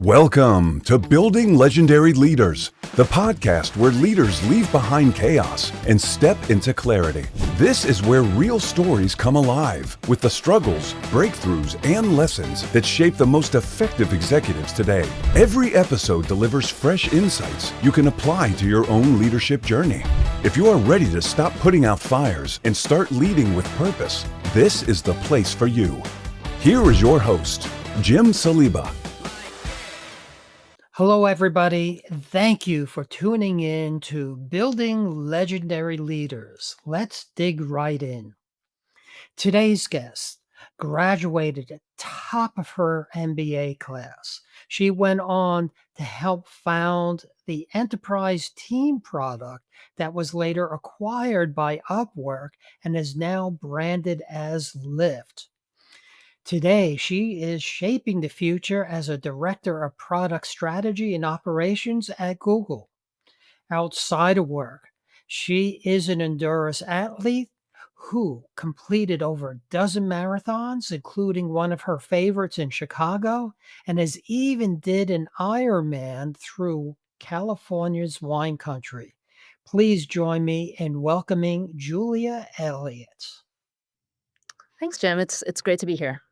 Welcome to Building Legendary Leaders, the podcast where leaders leave behind chaos and step into clarity. This is where real stories come alive with the struggles, breakthroughs, and lessons that shape the most effective executives today. Every episode delivers fresh insights you can apply to your own leadership journey. If you are ready to stop putting out fires and start leading with purpose, this is the place for you. Here is your host, Jim Saliba. Hello, everybody. Thank you for tuning in to Building Legendary Leaders. Let's dig right in. Today's guest graduated at top of her MBA class. She went on to help found the enterprise team product that was later acquired by Upwork and is now branded as Lyft. Today, she is shaping the future as a director of product strategy and operations at Google. Outside of work, she is an endurance athlete who completed over a dozen marathons, including one of her favorites in Chicago, and has even did an Ironman through California's wine country. Please join me in welcoming Julia Elliott. Thanks, Jim. It's great to be here.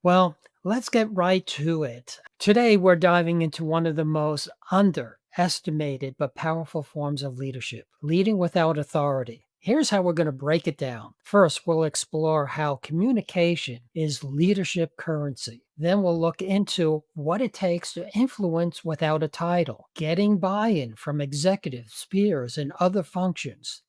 Well, let's get right to it. Today, we're diving into one of the most underestimated but powerful forms of leadership, leading without authority. Here's how we're going to break it down. First, we'll explore how communication is leadership currency. Then we'll look into what it takes to influence without a title, getting buy-in from executives, peers, and other functions.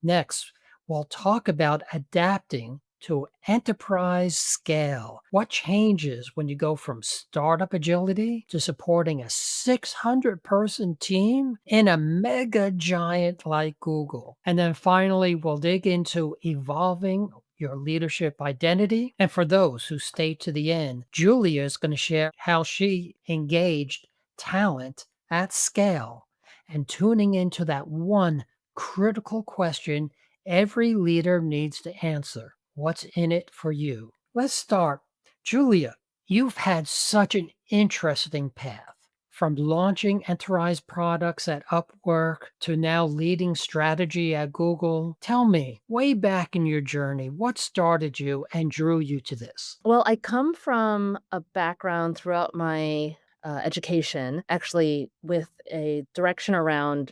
Next, we'll talk about adapting to enterprise scale. What changes when you go from startup agility to supporting a 600-person team in a mega giant like Google? And then finally, we'll dig into evolving your leadership identity. And for those who stay to the end, Julia is going to share how she engaged talent at scale and tuning into that one critical question every leader needs to answer. What's in it for you? Let's start. Julia, you've had such an interesting path from launching enterprise products at Upwork to now leading strategy at Google. Tell me, way back in your journey, what started you and drew you to this? Well, I come from a background throughout my education, actually, with a direction around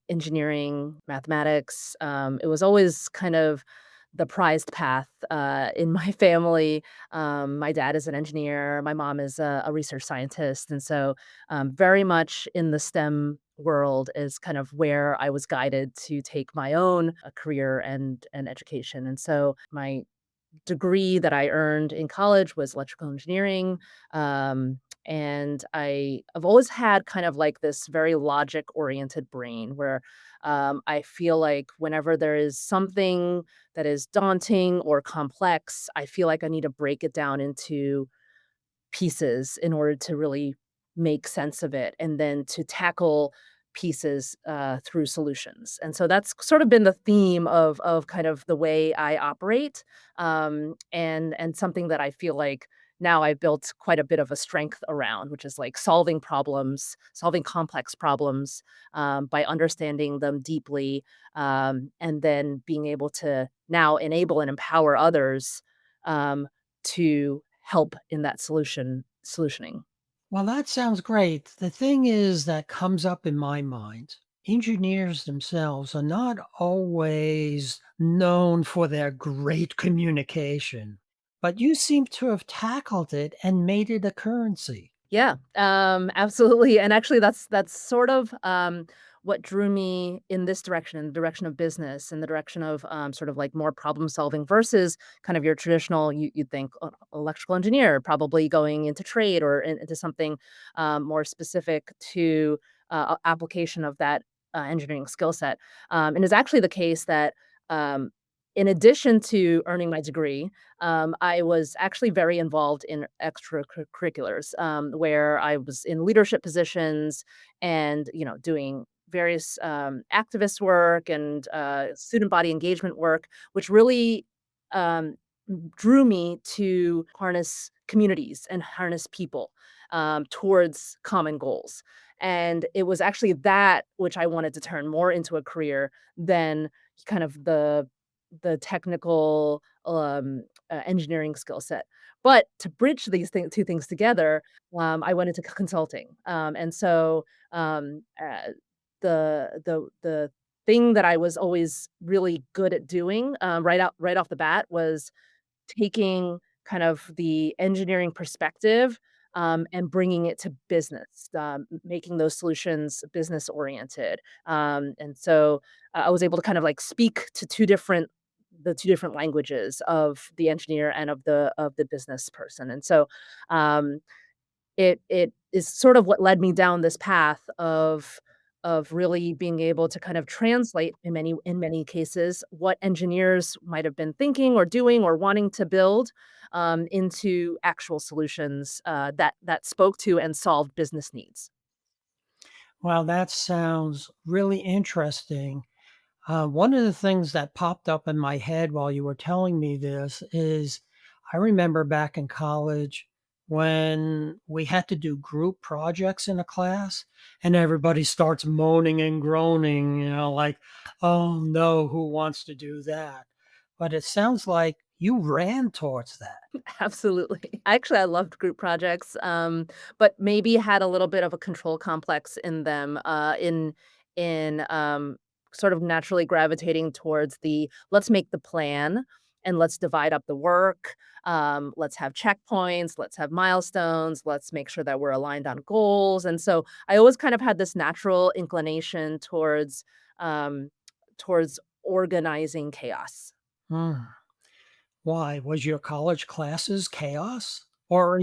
engineering, mathematics. It was always kind of the prized path in my family. My dad is an engineer. My mom is a research scientist. And so very much in the STEM world is kind of where I was guided to take my own career and education. And so my degree that I earned in college was electrical engineering. And I've always had kind of like this very logic oriented brain where I feel like whenever there is something that is daunting or complex, I feel like I need to break it down into pieces in order to really make sense of it and then to tackle pieces through solutions. And so that's sort of been the theme of kind of the way I operate, and something that I feel like now I've built quite a bit of a strength around, which is like solving problems, solving complex problems, by understanding them deeply, and then being able to now enable and empower others to help in that solutioning. Well, that sounds great. The thing is that comes up in my mind. Engineers themselves are not always known for their great communication, but you seem to have tackled it and made it a currency. Yeah, absolutely, and actually that's sort of, what drew me in this direction, in the direction of business, in the direction of, sort of like more problem solving versus kind of your traditional, you'd think, electrical engineer, probably going into trade or into something, more specific to, application of that, engineering skill set, and it's actually the case that, um, in addition to earning my degree, I was actually very involved in extracurriculars, where I was in leadership positions and, doing various activist work and student body engagement work, which really um, drew me to harness communities and harness people. towards common goals. And it was actually that which I wanted to turn more into a career than kind of the technical engineering skill set. But to bridge two things together, I went into consulting, and so the thing that I was always really good at doing, right off the bat, was taking kind of the engineering perspective, and bringing it to business, making those solutions business oriented. And so I was able to kind of like speak to the two different languages of the engineer and of the business person. And so um, it is sort of what led me down this path of really being able to kind of translate in many cases what engineers might have been thinking or doing or wanting to build, into actual solutions, that spoke to and solved business needs. Well, that sounds really interesting. One of the things that popped up in my head while you were telling me this is I remember back in college when we had to do group projects in a class and everybody starts moaning and groaning, like, oh no, who wants to do that? But it sounds like you ran towards that. Absolutely. Actually, I loved group projects, but maybe had a little bit of a control complex in them, in sort of naturally gravitating towards the let's make the plan and let's divide up the work. Let's have checkpoints, let's have milestones, let's make sure that we're aligned on goals. And so I always kind of had this natural inclination um, towards organizing chaos. Hmm. Why? Was your college classes chaos? Or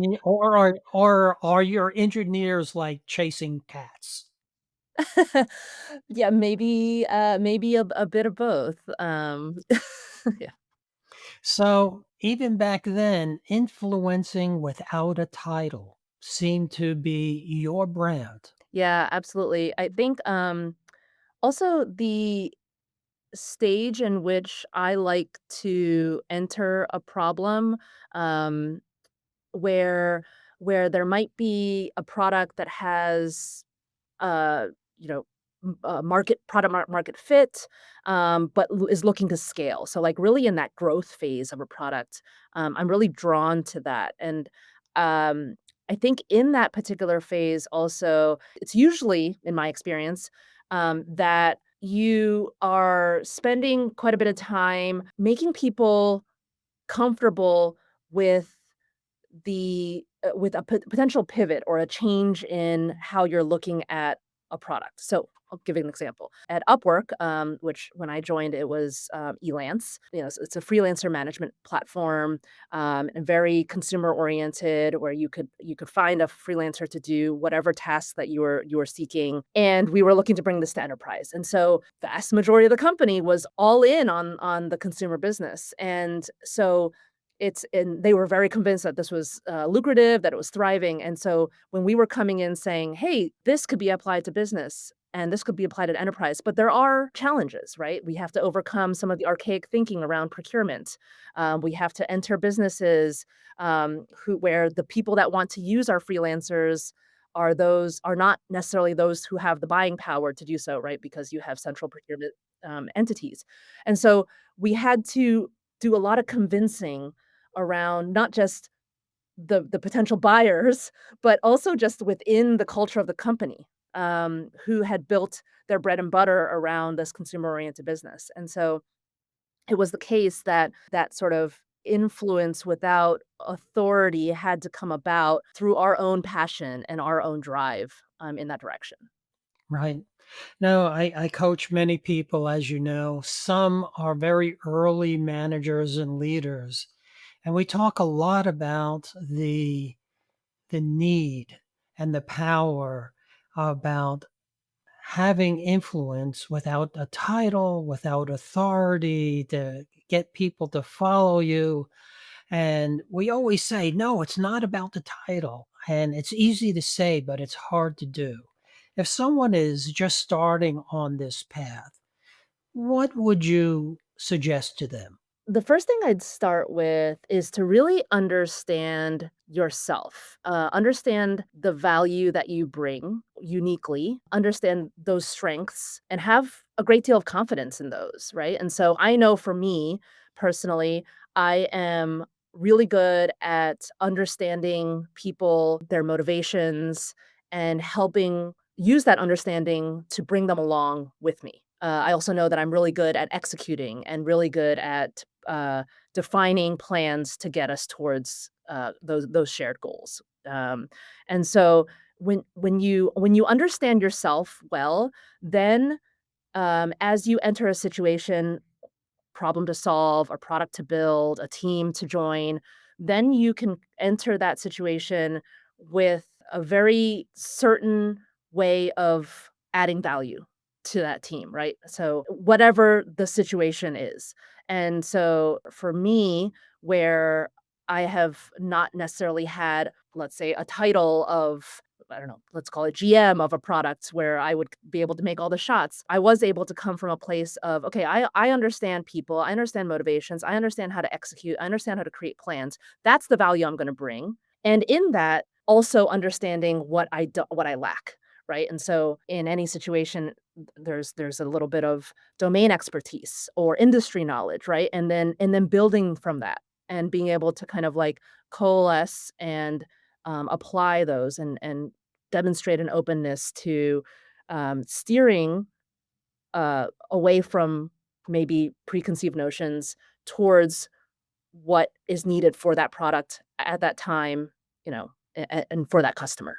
are your engineers like chasing cats? Yeah, maybe a bit of both, yeah. So even back then, influencing without a title seemed to be your brand. Yeah, absolutely. I think, also the stage in which I like to enter a problem, um, where there might be a product that has uh, you know, market fit, but is looking to scale. So like really in that growth phase of a product, I'm really drawn to that. And um, I think in that particular phase, also, it's usually, in my experience, that you are spending quite a bit of time making people comfortable with with a potential pivot or a change in how you're looking at a product. So I'll give you an example. At Upwork, which when I joined, it was Elance. It's a freelancer management platform, and very consumer oriented, where you could find a freelancer to do whatever tasks that you were seeking. And we were looking to bring this to enterprise. And so vast majority of the company was all in on the consumer business. And so and they were very convinced that this was, lucrative, that it was thriving, and so when we were coming in saying, "Hey, this could be applied to business, and this could be applied to enterprise," but there are challenges, right? We have to overcome some of the archaic thinking around procurement. We have to enter businesses, where the people that want to use our freelancers are not necessarily those who have the buying power to do so, right? Because you have central procurement, entities, and so we had to do a lot of convincing around not just the potential buyers, but also just within the culture of the company, who had built their bread and butter around this consumer-oriented business. And so it was the case that that sort of influence without authority had to come about through our own passion and our own drive, in that direction. Right. No, I coach many people, as you know. Some are very early managers and leaders. And we talk a lot about the need and the power about having influence without a title, without authority to get people to follow you. And we always say, no, it's not about the title. And it's easy to say, but it's hard to do. If someone is just starting on this path, what would you suggest to them? The first thing I'd start with is to really understand yourself, understand the value that you bring uniquely, understand those strengths, and have a great deal of confidence in those, right? And so I know for me personally, I am really good at understanding people, their motivations, and helping use that understanding to bring them along with me. I also know that I'm really good at executing and really good at defining plans to get us towards those shared goals. And so when you understand yourself well, then as you enter a situation, problem to solve, a product to build, a team to join, then you can enter that situation with a very certain way of adding value to that team, right? So, whatever the situation is. And so, for me, where I have not necessarily had, let's say, a title of, I don't know, let's call it GM of a product where I would be able to make all the shots. I was able to come from a place of, okay, I understand people, I understand motivations, I understand how to execute, I understand how to create plans. That's the value I'm going to bring. And in that, also understanding what I lack, right? And so in any situation, there's a little bit of domain expertise or industry knowledge, right? And then building from that and being able to kind of like coalesce and apply those and demonstrate an openness to steering away from maybe preconceived notions towards what is needed for that product at that time, and for that customer.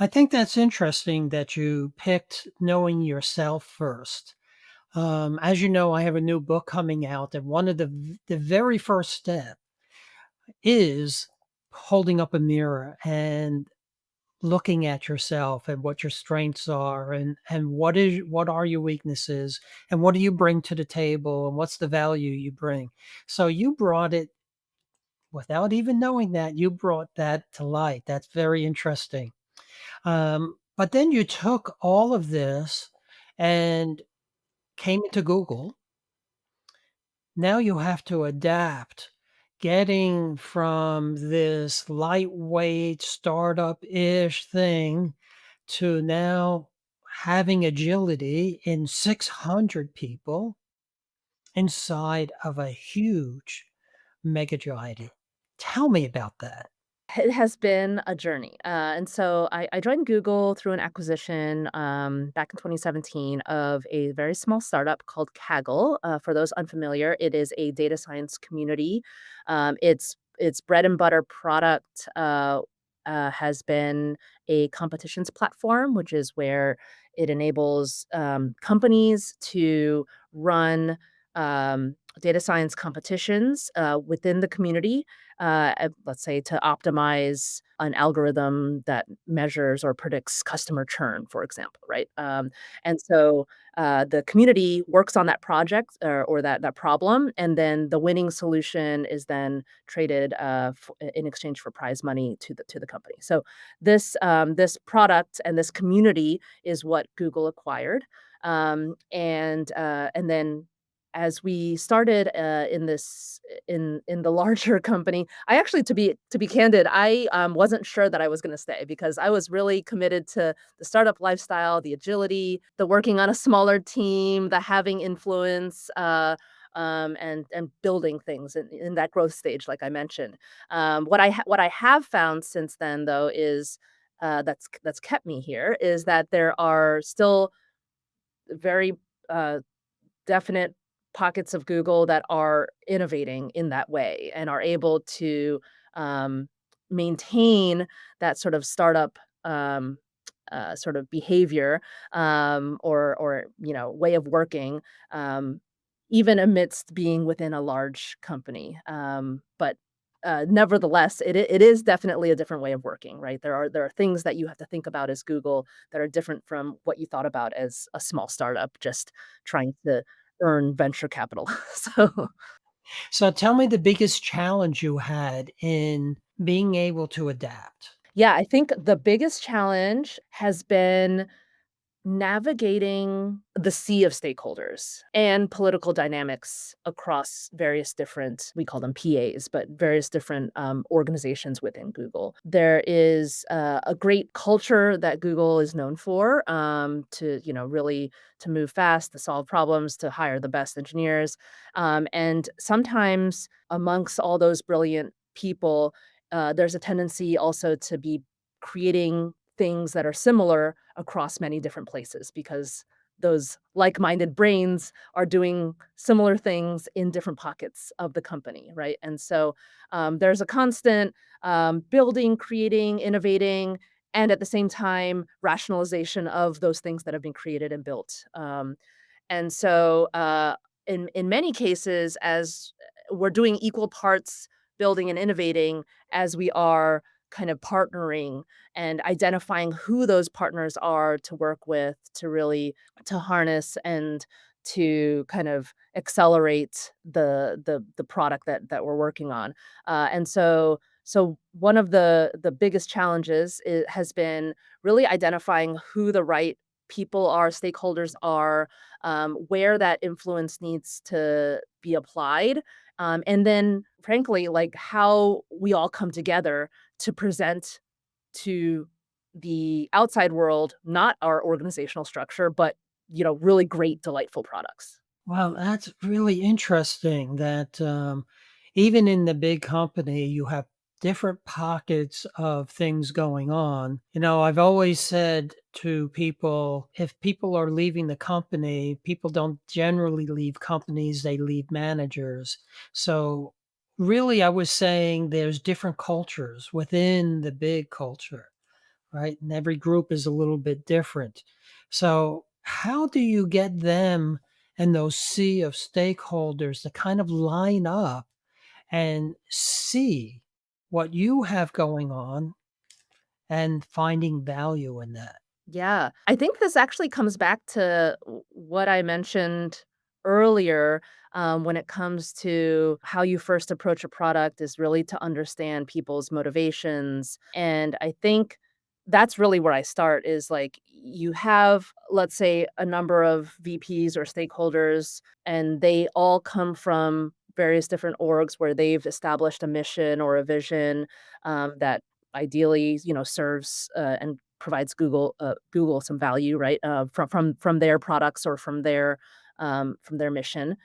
I think that's interesting that you picked knowing yourself first. As you know, I have a new book coming out, and one of the very first step is holding up a mirror and looking at yourself and what your strengths are and what are your weaknesses and what do you bring to the table and what's the value you bring. So you brought it without even knowing that you brought that to light. That's very interesting. But then you took all of this and came into Google. Now you have to adapt, getting from this lightweight startup-ish thing to now having agility in 600 people inside of a huge mega giant. Tell me about that. It has been a journey. And so I joined Google through an acquisition back in 2017 of a very small startup called Kaggle. For those unfamiliar, it is a data science community. Its bread and butter product has been a competitions platform, which is where it enables companies to run data science competitions within the community, let's say to optimize an algorithm that measures or predicts customer churn, for example, right? And so the community works on that project or that problem, and then the winning solution is then traded in exchange for prize money to the company. So this product and this community is what Google acquired, and then as we started in the larger company, I actually, to be candid, I wasn't sure that I was going to stay because I was really committed to the startup lifestyle, the agility, the working on a smaller team, the having influence, and building things in that growth stage, like I mentioned. What I have found since then, though, is that's kept me here is that there are still very definite pockets of Google that are innovating in that way and are able to um, maintain that sort of startup sort of behavior or way of working, um, even amidst being within a large company. But nevertheless, it is definitely a different way of working, right? There are things that you have to think about as Google that are different from what you thought about as a small startup just trying to earn venture capital. So, So tell me the biggest challenge you had in being able to adapt. yeah, I think the biggest challenge has been navigating the sea of stakeholders and political dynamics across various different, we call them PAs, but various different organizations within Google. There is a great culture that Google is known for, to, really to move fast, to solve problems, to hire the best engineers. And sometimes amongst all those brilliant people, there's a tendency also to be creating things that are similar across many different places because those like-minded brains are doing similar things in different pockets of the company, right? And so there's a constant building, creating, innovating, and at the same time, rationalization of those things that have been created and built. And so, in many cases, as we're doing equal parts building and innovating as we are kind of partnering and identifying who those partners are to work with to really to harness and to kind of accelerate the product that we're working on. And so one of the biggest challenges has been really identifying who the right people are, stakeholders are, where that influence needs to be applied, and then, frankly, like how we all come together to present to the outside world, not our organizational structure, but really great, delightful products. Well, that's really interesting that even in the big company, you have different pockets of things going on. I've always said to people, if people are leaving the company, people don't generally leave companies, they leave managers. So, really, I was saying there's different cultures within the big culture, right? And every group is a little bit different. So, how do you get them and those sea of stakeholders to kind of line up and see what you have going on and finding value in that? Yeah. I think this actually comes back to what I mentioned earlier, when it comes to how you first approach a product is really to understand people's motivations. And I think that's really where I start is like you have, let's say, a number of VPs or stakeholders, and they all come from various different orgs where they've established a mission or a vision that ideally, serves and provides Google some value, right? From their products or from their mission.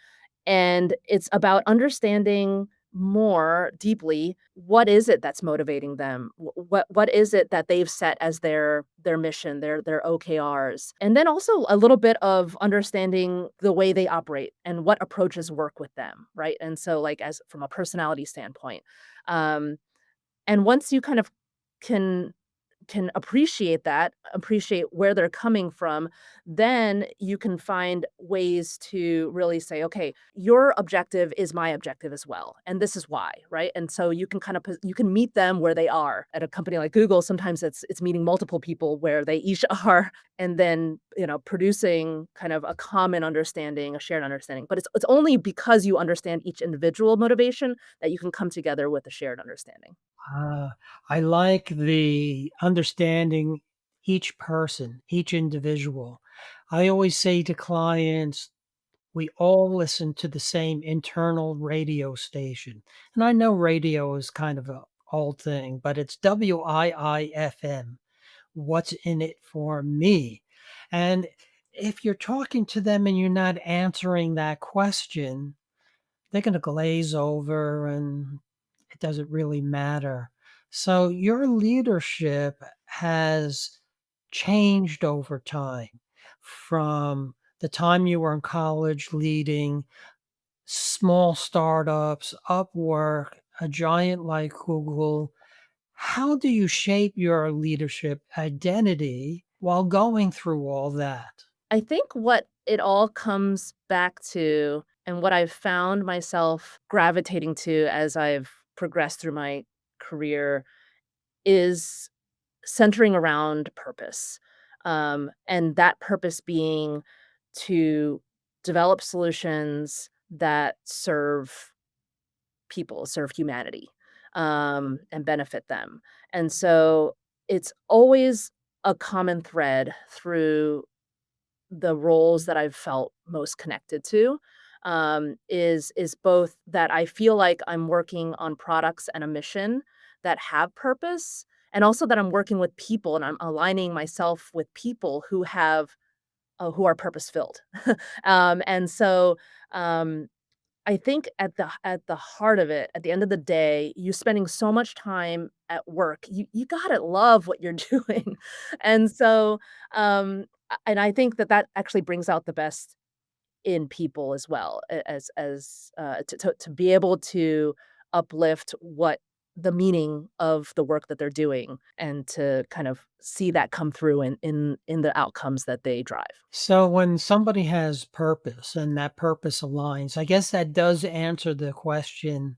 And it's about understanding more deeply what is it that's motivating them? What is it that they've set as their mission, their OKRs? And then also a little bit of understanding the way they operate and what approaches work with them, right? And so like as from a personality standpoint. Um, and once you kind of can appreciate that, appreciate where they're coming from, then you can find ways to really say, "Okay, your objective is my objective as well, and this is why," right? And so you can kind of you can meet them where they are. At a company like Google, sometimes it's meeting multiple people where they each are, and then, producing kind of a common understanding, a shared understanding. But it's only because you understand each individual motivation that you can come together with a shared understanding. Ah, I like the understanding each person, each individual. I always say to clients, we all listen to the same internal radio station. And I know radio is kind of a old thing, but it's WIIFM. What's in it for me? And if you're talking to them and you're not answering that question, they're going to glaze over and it doesn't really matter. So your leadership has changed over time from the time you were in college leading small startups, Upwork, a giant like Google. How do you shape your leadership identity while going through all that? I think what it all comes back to, and what I've found myself gravitating to as I've progressed through my career, is centering around purpose. And that purpose being to develop solutions that serve people, serve humanity, and benefit them. And so it's always a common thread through the roles that I've felt most connected to, is both that I feel like I'm working on products and a mission that have purpose, and also that I'm working with people and I'm aligning myself with people who are purpose filled. And so, um, I think at the heart of it, at the end of the day, you spending so much time at work, you gotta love what you're doing. And so, and I think that that actually brings out the best in people as well, to be able to uplift what the meaning of the work that they're doing and to kind of see that come through in the outcomes that they drive. So when somebody has purpose and that purpose aligns, I guess that does answer the question,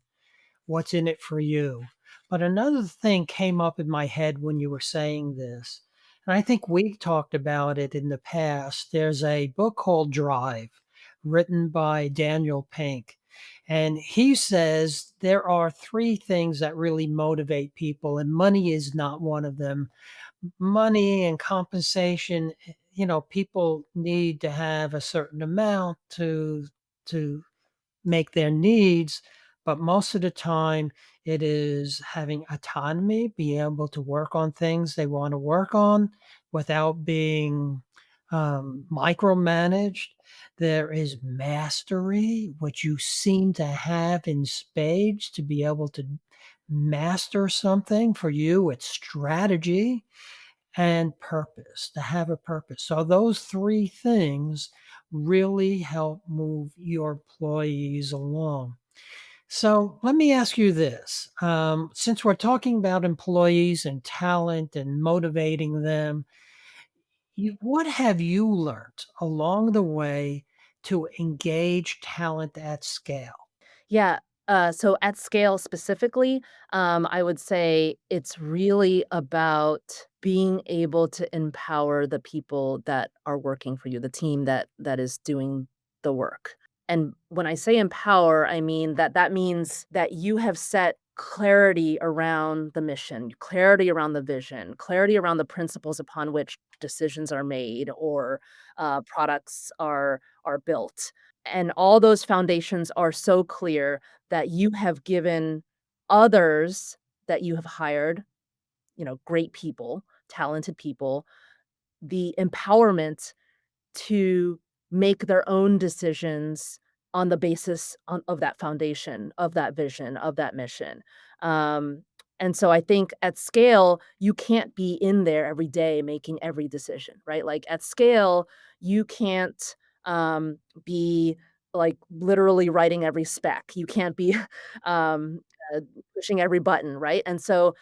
what's in it for you? But another thing came up in my head when you were saying this, and I think we talked about it in the past. There's a book called Drive, written by Daniel Pink. And he says there are three things that really motivate people, and money is not one of them. Money and compensation, people need to have a certain amount to make their needs, but most of the time it is having autonomy, be able to work on things they want to work on without being micromanaged. There is mastery, which you seem to have in spades to be able to master something. For you, it's strategy and purpose, to have a purpose. So those three things really help move your employees along. So let me ask you this. Since we're talking about employees and talent and motivating them, what have you learned along the way to engage talent at scale? Yeah. So at scale specifically, I would say it's really about being able to empower the people that are working for you, the team that is doing the work. And when I say empower, I mean that means that you have set clarity around the mission, clarity around the vision, clarity around the principles upon which decisions are made or products are built, and all those foundations are so clear that you have given others that you have hired, great people, talented people, the empowerment to make their own decisions on the basis of that foundation, of that vision, of that mission. Um, and so I think at scale, you can't be in there every day making every decision, right? Like at scale, you can't be like literally writing every spec. You can't be um, uh, pushing every button, right? And so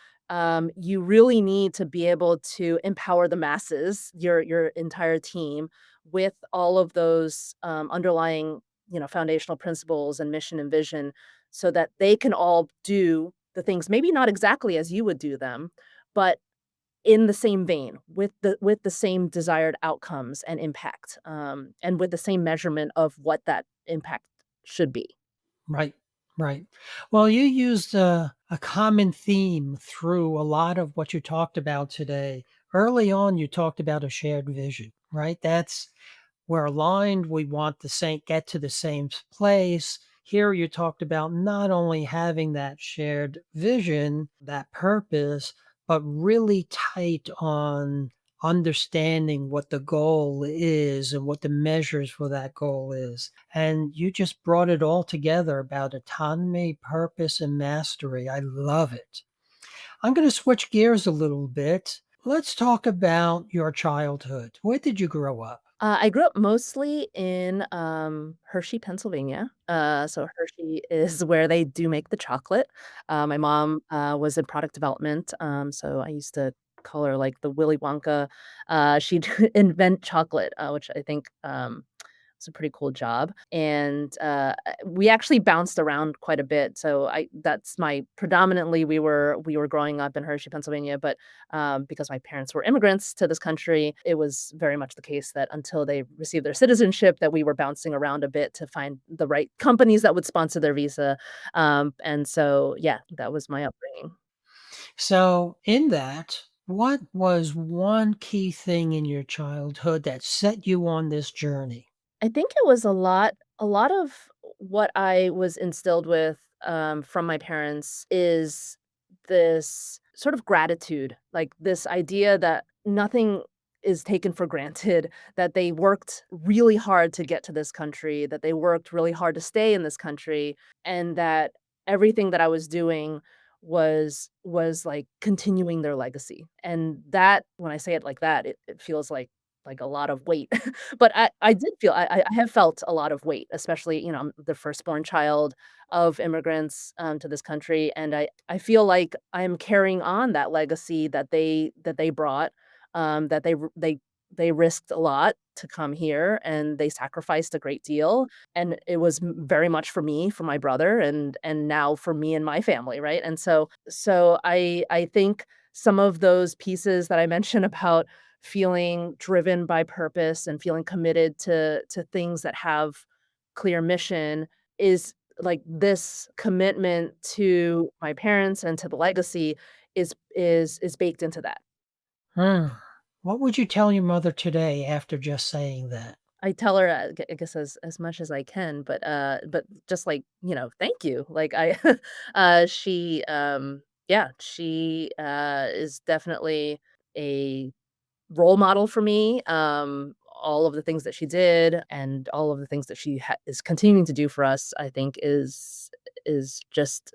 you really need to be able to empower the masses, your entire team, with all of those, underlying, foundational principles and mission and vision so that they can all do the things, maybe not exactly as you would do them, but in the same vein, with the same desired outcomes and impact, and with the same measurement of what that impact should be. Right, right. Well, you used a common theme through a lot of what you talked about today. Early on, you talked about a shared vision, right? We're aligned. We want the same, get to the same place. Here, you talked about not only having that shared vision, that purpose, but really tight on understanding what the goal is and what the measures for that goal is. And you just brought it all together about autonomy, purpose, and mastery. I love it. I'm going to switch gears a little bit. Let's talk about your childhood. Where did you grow up? I grew up mostly in, Hershey, Pennsylvania. So Hershey is where they do make the chocolate. My mom, was in product development, so I used to call her, like, the Willy Wonka. She'd invent chocolate, which I think, was a pretty cool job, and, we actually bounced around quite a bit, so I that's my predominantly, we were growing up in Hershey, Pennsylvania, but, because my parents were immigrants to this country, it was very much the case that until they received their citizenship, that we were bouncing around a bit to find the right companies that would sponsor their visa, and so, yeah, that was my upbringing. So, in that, What was one key thing in your childhood that set you on this journey? I think it was a lot of what I was instilled with, from my parents is this sort of gratitude, like this idea that nothing is taken for granted, that they worked really hard to get to this country, that they worked really hard to stay in this country, and that everything that I was doing was like continuing their legacy. And that, when I say it like that, it feels like a lot of weight. But I did feel I have felt a lot of weight, especially, I'm the firstborn child of immigrants, to this country, and I feel like I'm carrying on that legacy that they brought, that they risked a lot to come here, and they sacrificed a great deal, and it was very much for me, for my brother, and now for me and my family, right? And so I think some of those pieces that I mentioned about feeling driven by purpose and feeling committed to things that have clear mission is like this commitment to my parents and to the legacy is baked into that. Hmm. What would you tell your mother today after just saying that? I tell her, I guess as much as I can, but just like, thank you. Like she, yeah, she, is definitely a role model for me. All of the things that she did and all of the things that she is continuing to do for us, I think is just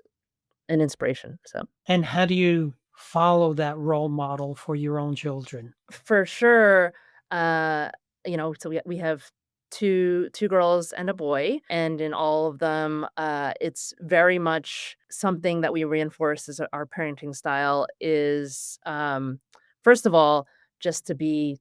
an inspiration. So And how do you follow that role model for your own children? for sure, uh, so we have two girls and a boy, and in all of them, it's very much something that we reinforce as our parenting style is, first of all, just to be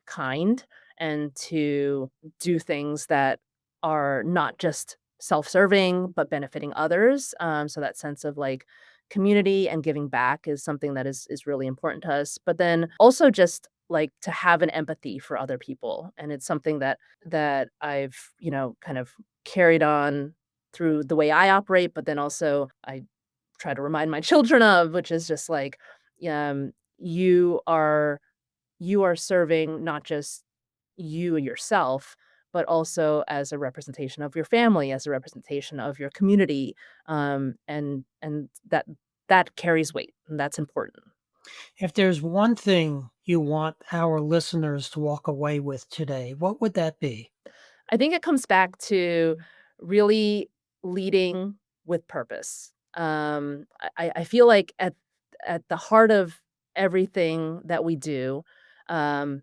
kind and to do things that are not just self-serving but benefiting others. So that sense of like community and giving back is something that is really important to us. But then also just like to have an empathy for other people, and it's something that I've kind of carried on through the way I operate, but then also I try to remind my children of, which is just like, um, you are you are serving not just you yourself, but also as a representation of your family, as a representation of your community, and that carries weight, and that's important. If there's one thing you want our listeners to walk away with today, what would that be? I think it comes back to really leading with purpose. I feel like at the heart of everything that we do, um,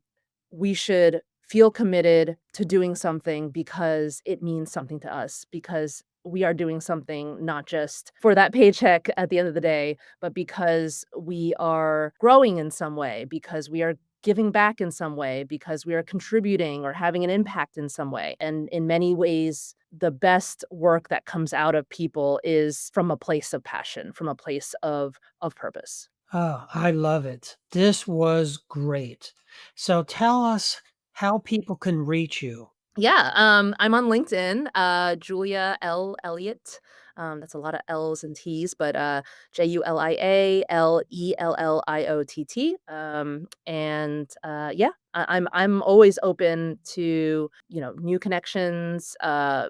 we should feel committed to doing something because it means something to us, because we are doing something not just for that paycheck at the end of the day, but because we are growing in some way, because we are giving back in some way, because we are contributing or having an impact in some way. And in many ways, the best work that comes out of people is from a place of passion, from a place of purpose. Oh, I love it. This was great. So tell us how people can reach you. Yeah, I'm on LinkedIn, Julia L. Elliott. That's a lot of L's and T's, but JuliaElliott. And yeah, I'm always open to new connections,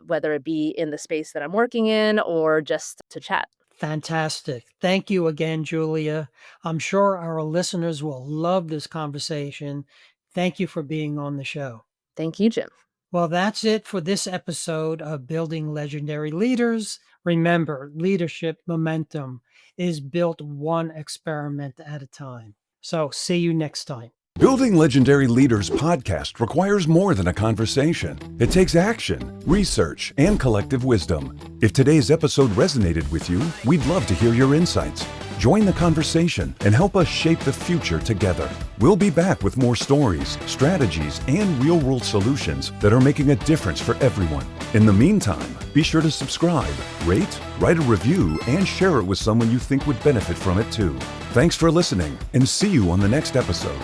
whether it be in the space that I'm working in or just to chat. Fantastic. Thank you again, Julia. I'm sure our listeners will love this conversation. Thank you for being on the show. Thank you, Jim. Well, that's it for this episode of Building Legendary Leaders. Remember, leadership momentum is built one experiment at a time. So, see you next time. Building Legendary Leaders podcast requires more than a conversation. It takes action, research, and collective wisdom. If today's episode resonated with you, we'd love to hear your insights. Join the conversation and help us shape the future together. We'll be back with more stories, strategies, and real-world solutions that are making a difference for everyone. In the meantime, be sure to subscribe, rate, write a review, and share it with someone you think would benefit from it too. Thanks for listening, and see you on the next episode.